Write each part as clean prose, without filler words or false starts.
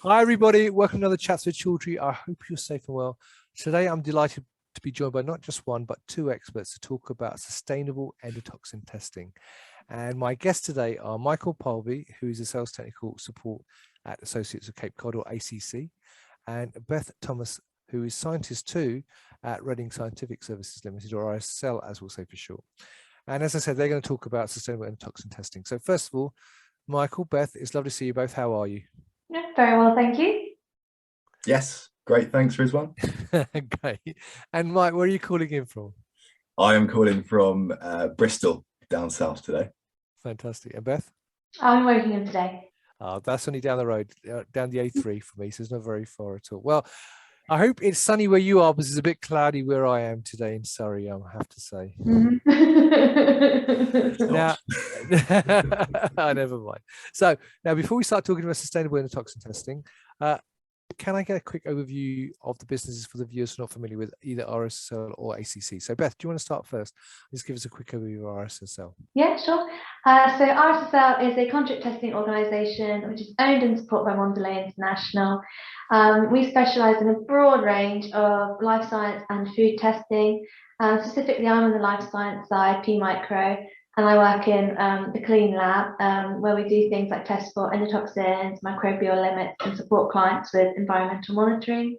Hi everybody, welcome to another Chats with Children. I hope you're safe and well. Today I'm delighted to be joined by not just one, but two experts to talk about sustainable endotoxin testing. And my guests today are Michael Parlby, who is a sales technical support at Associates of Cape Cod or ACC, and Beth Thomas, who is scientist too at Reading Scientific Services Limited, or RSSL as we'll say for short. And as I said, they're going to talk about sustainable endotoxin testing. So first of all, Michael, Beth, it's lovely to see you both. How are you? Yeah, very well, thank you. Yes, great. Thanks, Rizwan. Great. And Mike, where are you calling in from? I am calling from Bristol, down south today. Fantastic. And Beth? I'm working in today. That's only down the road, down the A3 for me, so it's not very far at all. Well, I hope it's sunny where you are, but it's a bit cloudy where I am today in Surrey, I have to say. Now, never mind. So now, before we start talking about sustainable endotoxin testing, can I get a quick overview of the businesses for the viewers who are not familiar with either RSSL or ACC? So Beth, do you want to start first? Just give us a quick overview of RSSL. Yeah, sure. So RSSL is a contract testing organisation which is owned and supported by Mondelez International. We specialise in a broad range of life science and food testing. Specifically, I'm on the life science side, P Micro, and I work in the clean lab where we do things like test for endotoxins, microbial limits, and support clients with environmental monitoring.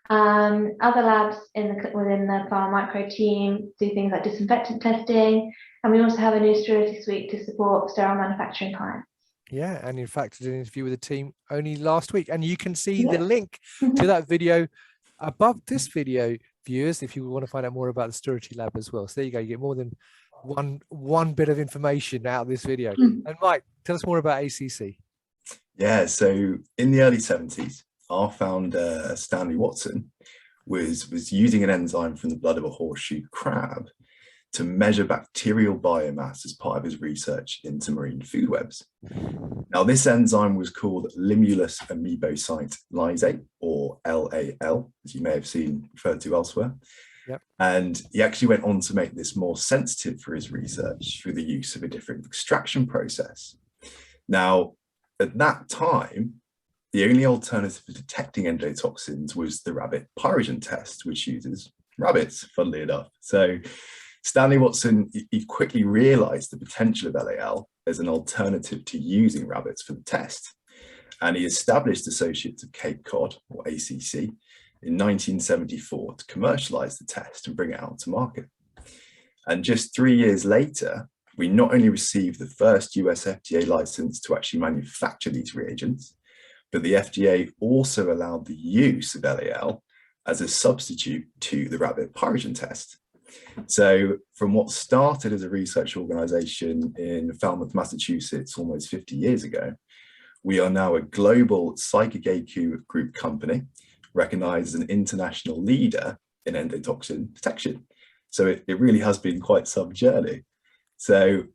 Other labs within the Pharma Micro team do things like disinfectant testing, and we also have a new sterility suite to support sterile manufacturing clients. Yeah, and in fact, I did an interview with the team only last week, and you can see the link to that video above this video, viewers, if you want to find out more about the sterility lab as well. So there you go, you get more than one bit of information out of this video. And Mike, tell us more about ACC. Yeah, so in the early 70s, our founder, Stanley Watson, was using an enzyme from the blood of a horseshoe crab to measure bacterial biomass as part of his research into marine food webs. Now, this enzyme was called Limulus amoebocyte lysate, or LAL, as you may have seen referred to elsewhere. Yep. And he actually went on to make this more sensitive for his research through the use of a different extraction process. Now, at that time, the only alternative for detecting endotoxins was the rabbit pyrogen test, which uses rabbits, funnily enough. So Stanley Watson, he quickly realized the potential of LAL as an alternative to using rabbits for the test. And he established Associates of Cape Cod, or ACC, in 1974 to commercialize the test and bring it out to market. And just 3 years later, we not only received the first US FDA license to actually manufacture these reagents, but the FDA also allowed the use of LAL as a substitute to the rabbit pyrogen test. So from what started as a research organization in Falmouth, Massachusetts, almost 50 years ago, we are now a global Psychogeicu group company, recognized as an international leader in endotoxin detection. So it really has been quite some journey. So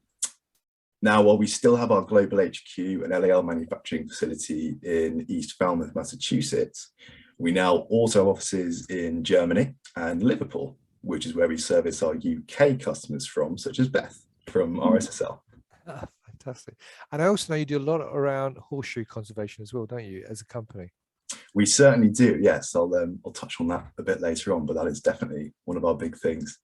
now, while we still have our global HQ and LAL manufacturing facility in East Falmouth, Massachusetts, we now also have offices in Germany and Liverpool, which is where we service our UK customers from, such as Beth from RSSL. Fantastic. And I also know you do a lot around horseshoe conservation as well, don't you, as a company? We certainly do, yes. I'll touch on that a bit later on, but that is definitely one of our big things.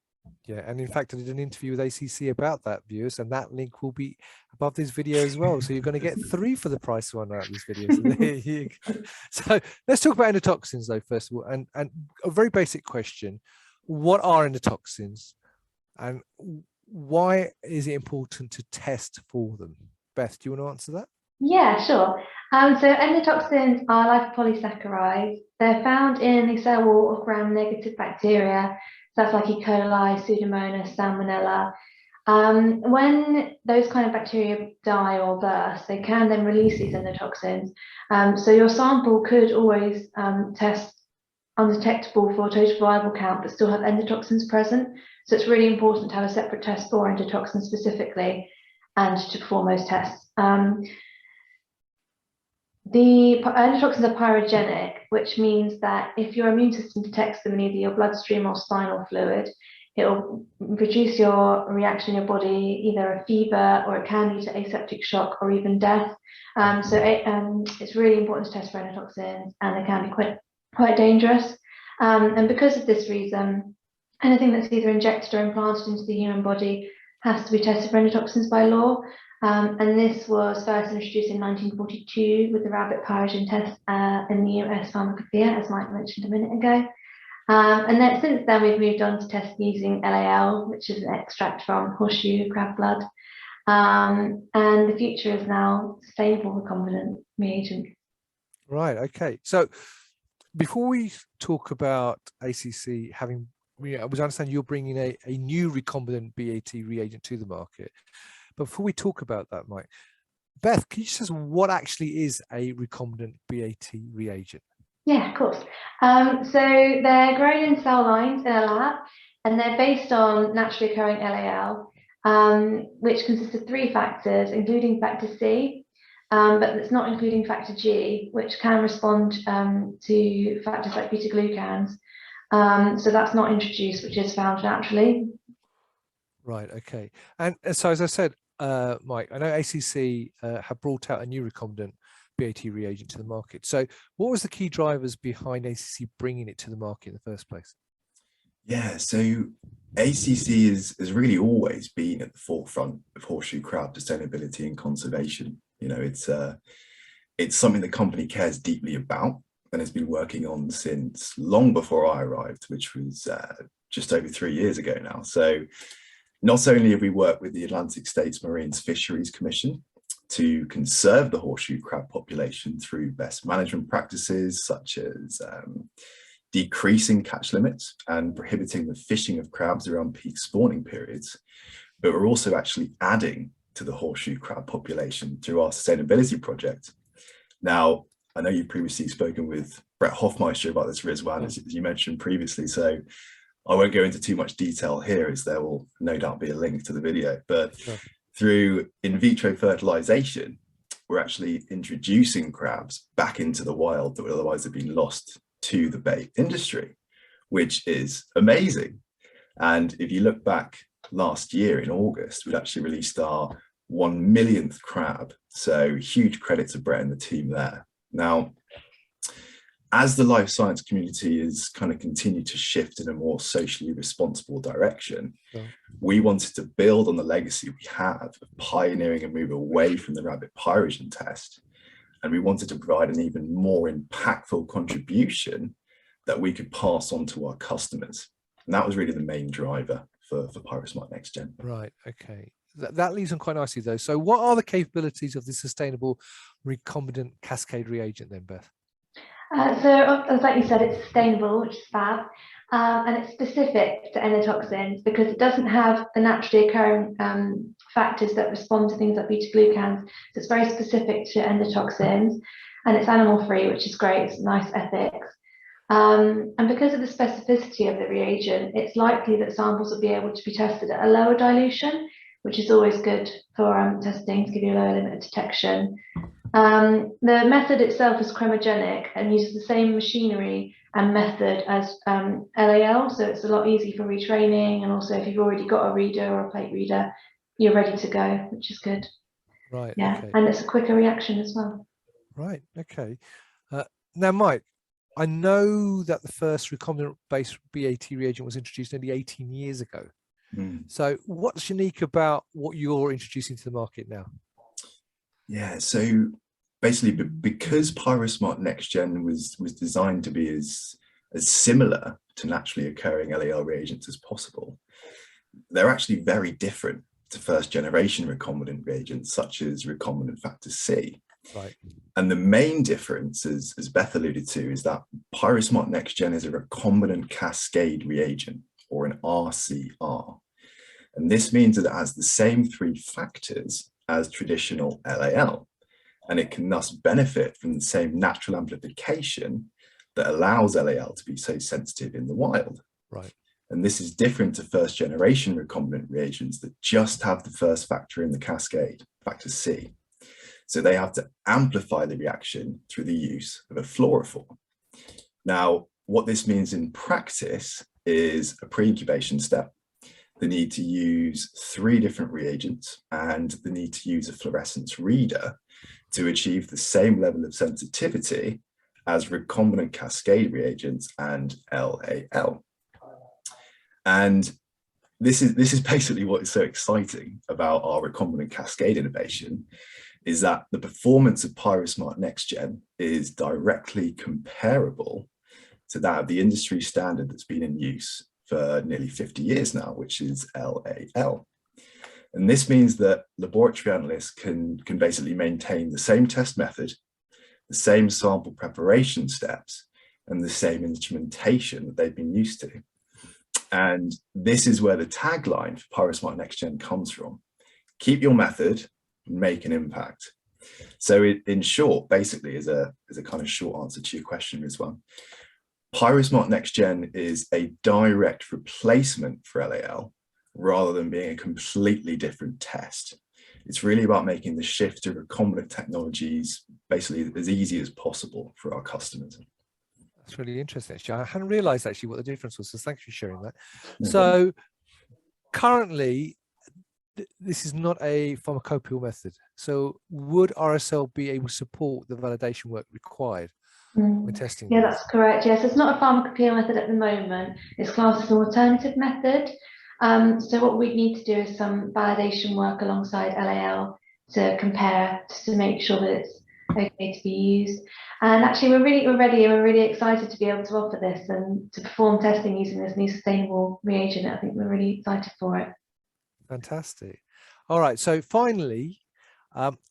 Yeah, and in fact, I did an interview with ACC about that, viewers, and that link will be above this video as well. So you're going to get 3 for the price of 1 out of this video. So there you go. So let's talk about endotoxins, though, first of all, and a very basic question: what are endotoxins, and why is it important to test for them? Beth, do you want to answer that? Yeah, sure. So endotoxins are lipopolysaccharides. They're found in the cell wall of gram-negative bacteria. So that's like E. coli, Pseudomonas, Salmonella. When those kind of bacteria die or burst, they can then release these endotoxins. So your sample could always test undetectable for total viable count, but still have endotoxins present. So it's really important to have a separate test for endotoxins specifically and to perform those tests. The endotoxins are pyrogenic, which means that if your immune system detects them in either your bloodstream or spinal fluid, It'll reduce your reaction in your body, either a fever, or it can lead to aseptic shock or even death. It's really important to test for endotoxins, and they can be quite dangerous. And because of this reason, anything that's either injected or implanted into the human body has to be tested for endotoxins by law. And this was first introduced in 1942 with the rabbit pyrogen test in the US Pharmacopeia, as Mike mentioned a minute ago. And then since then, we've moved on to testing using LAL, which is an extract from horseshoe crab blood. And the future is now sustainable recombinant reagent. Right. Okay. So before we talk about ACC having, I understand you're bringing a new recombinant BAT reagent to the market. But before we talk about that, Mike, Beth, can you tell us what actually is a recombinant BAT reagent? Yeah, of course. So they're grown in cell lines in a lab, and they're based on naturally occurring LAL, which consists of 3 factors, including factor C, but it's not including factor G, which can respond to factors like beta-glucans. So that's not introduced, which is found naturally. Right. Okay. And so, as I said, Mike, I know ACC have brought out a new recombinant BAT reagent to the market. So what was the key drivers behind ACC bringing it to the market in the first place? Yeah, so ACC has really always been at the forefront of horseshoe crab sustainability and conservation. You know, it's something the company cares deeply about and has been working on since long before I arrived, which was just over 3 years ago now. So not only have we worked with the Atlantic States Marine Fisheries Commission to conserve the horseshoe crab population through best management practices such as decreasing catch limits and prohibiting the fishing of crabs around peak spawning periods, but we're also actually adding to the horseshoe crab population through our sustainability project. Now, I know you've previously spoken with Brett Hoffmeister about this, Rizwan, as you mentioned previously, so I won't go into too much detail here, as there will no doubt be a link to the video, but sure. Through in vitro fertilization, we're actually introducing crabs back into the wild that would otherwise have been lost to the bait industry, which is amazing. And if you look back last year in August, we'd actually released our 1 millionth crab. So huge credit to Brett and the team there. Now, as the life science community is kind of continued to shift in a more socially responsible direction, we wanted to build on the legacy we have of pioneering a move away from the rabbit pyrogen test. And we wanted to provide an even more impactful contribution that we could pass on to our customers. And that was really the main driver for PyroSmart Next Gen. Right, okay. That leads on quite nicely though. So what are the capabilities of the sustainable recombinant cascade reagent then, Beth? So, as like you said, it's sustainable, which is fab, and it's specific to endotoxins because it doesn't have the naturally occurring factors that respond to things like beta-glucans. So it's very specific to endotoxins, and it's animal-free, which is great. It's nice ethics. And because of the specificity of the reagent, it's likely that samples will be able to be tested at a lower dilution, which is always good for testing to give you a lower limit of detection. The method itself is chromogenic and uses the same machinery and method as LAL, so it's a lot easier for retraining, and also if you've already got a reader or a plate reader, you're ready to go, which is good. Right. Yeah, okay. and it's a quicker reaction as well. Right. Okay. Now, Mike, I know that the first recombinant-based BAT reagent was introduced nearly 18 years ago. So what's unique about what you're introducing to the market now? Yeah, so basically because PyroSmart Next Gen was designed to be as similar to naturally occurring LAL reagents as possible, they're actually very different to first generation recombinant reagents such as recombinant factor C. Right. And the main difference, as Beth alluded to, is that PyroSmart Next Gen is a recombinant cascade reagent, or an RCR. And this means that it has the same 3 factors as traditional LAL, and it can thus benefit from the same natural amplification that allows LAL to be so sensitive in the wild. Right. And this is different to first generation recombinant reagents that just have the first factor in the cascade, factor C. So they have to amplify the reaction through the use of a fluorophore. Now, what this means in practice is a pre-incubation step the need to use 3 different reagents, and the need to use a fluorescence reader to achieve the same level of sensitivity as recombinant cascade reagents and LAL. And this is basically what is so exciting about our recombinant cascade innovation, is that the performance of PyroSmart NextGen is directly comparable to that of the industry standard that's been in use for nearly 50 years now, which is LAL. And this means that laboratory analysts can basically maintain the same test method, the same sample preparation steps, and the same instrumentation that they've been used to. And this is where the tagline for PyroSmart NextGen comes from: keep your method, make an impact. So in short, basically, as a kind of short answer to your question, Rizwan, PyroSmart NextGen is a direct replacement for LAL rather than being a completely different test. It's really about making the shift to recombinant technologies basically as easy as possible for our customers. That's really interesting, actually. I hadn't realized actually what the difference was, so thanks for sharing that. So currently, this is not a pharmacopoeial method. So would RSL be able to support the validation work required when testing? Yeah, that's correct. Yes, it's not a pharmacopoeial method at the moment. It's classed as an alternative method. So what we need to do is some validation work alongside LAL to compare, just to make sure that it's okay to be used. And actually, we're ready. We're really excited to be able to offer this and to perform testing using this new sustainable reagent. I think we're really excited for it. Fantastic. All right. So finally,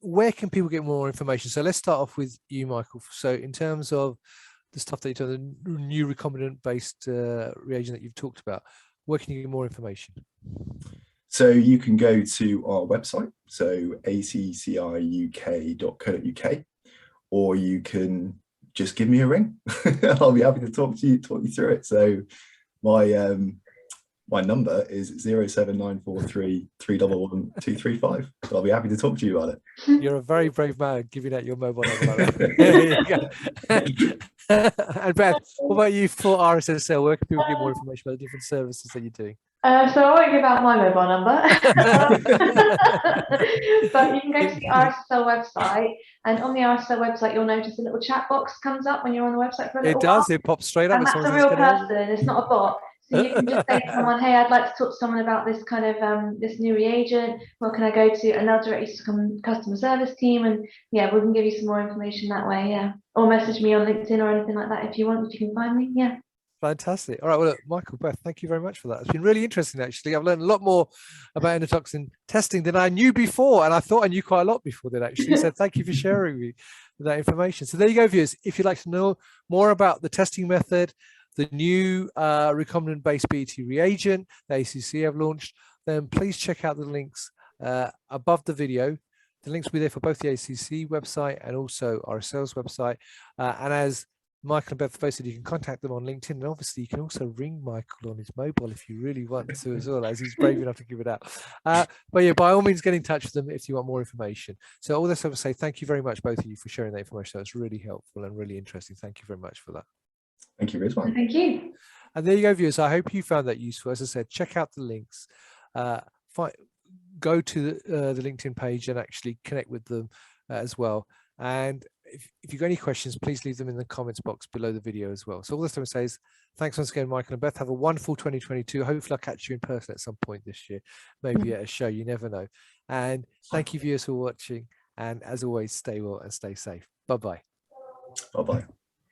where can people get more information? So let's start off with you, Michael. So in terms of the stuff that you've done, the new recombinant-based reagent that you've talked about, where can you get more information? So you can go to our website, so acciuk.co.uk, or you can just give me a ring. I'll be happy to talk you through it. So my number is 07943 311 235. So I'll be happy to talk to you about it. You're a very brave man giving out your mobile number like that. And Beth, what about you for RSSL? Where can people get more information about the different services that you're doing? So I won't give out my mobile number, but you can go to the RSSL website, and on the RSSL website, you'll notice a little chat box comes up when you're on the website for a little while. It pops straight up. And that's a real person, it's not a bot. So you can just say to someone, hey, I'd like to talk to someone about this kind of this new reagent. What can I go to? And they'll direct you to the customer service team, and yeah, we can give you some more information that way. Yeah, or message me on LinkedIn or anything like that if you want. If you can find me, yeah. Fantastic. All right. Well, look, Michael, Beth, thank you very much for that. It's been really interesting, actually. I've learned a lot more about endotoxin testing than I knew before. And I thought I knew quite a lot before that, actually. So thank you for sharing me that information. So there you go, viewers. If you'd like to know more about the testing method, the new recombinant-based BET reagent the ACC have launched, then please check out the links above the video. The links will be there for both the ACC website and also RSL's website. And as Michael and Beth posted, you can contact them on LinkedIn, and obviously you can also ring Michael on his mobile if you really want to as well, as he's brave enough to give it out. But yeah, by all means, get in touch with them if you want more information. So all this I would say, thank you very much, both of you, for sharing that information. That's really helpful and really interesting. Thank you very much for that. Thank you, Rizwan. Thank you. And there you go, viewers. I hope you found that useful. As I said, check out the links. Go to the LinkedIn page and actually connect with them as well. And if you've got any questions, please leave them in the comments box below the video as well. So all this time I say is thanks once again, Michael and Beth. Have a wonderful 2022. Hopefully I'll catch you in person at some point this year, maybe at a show, you never know. And thank you, viewers, for watching. And as always, stay well and stay safe. Bye-bye. Bye-bye.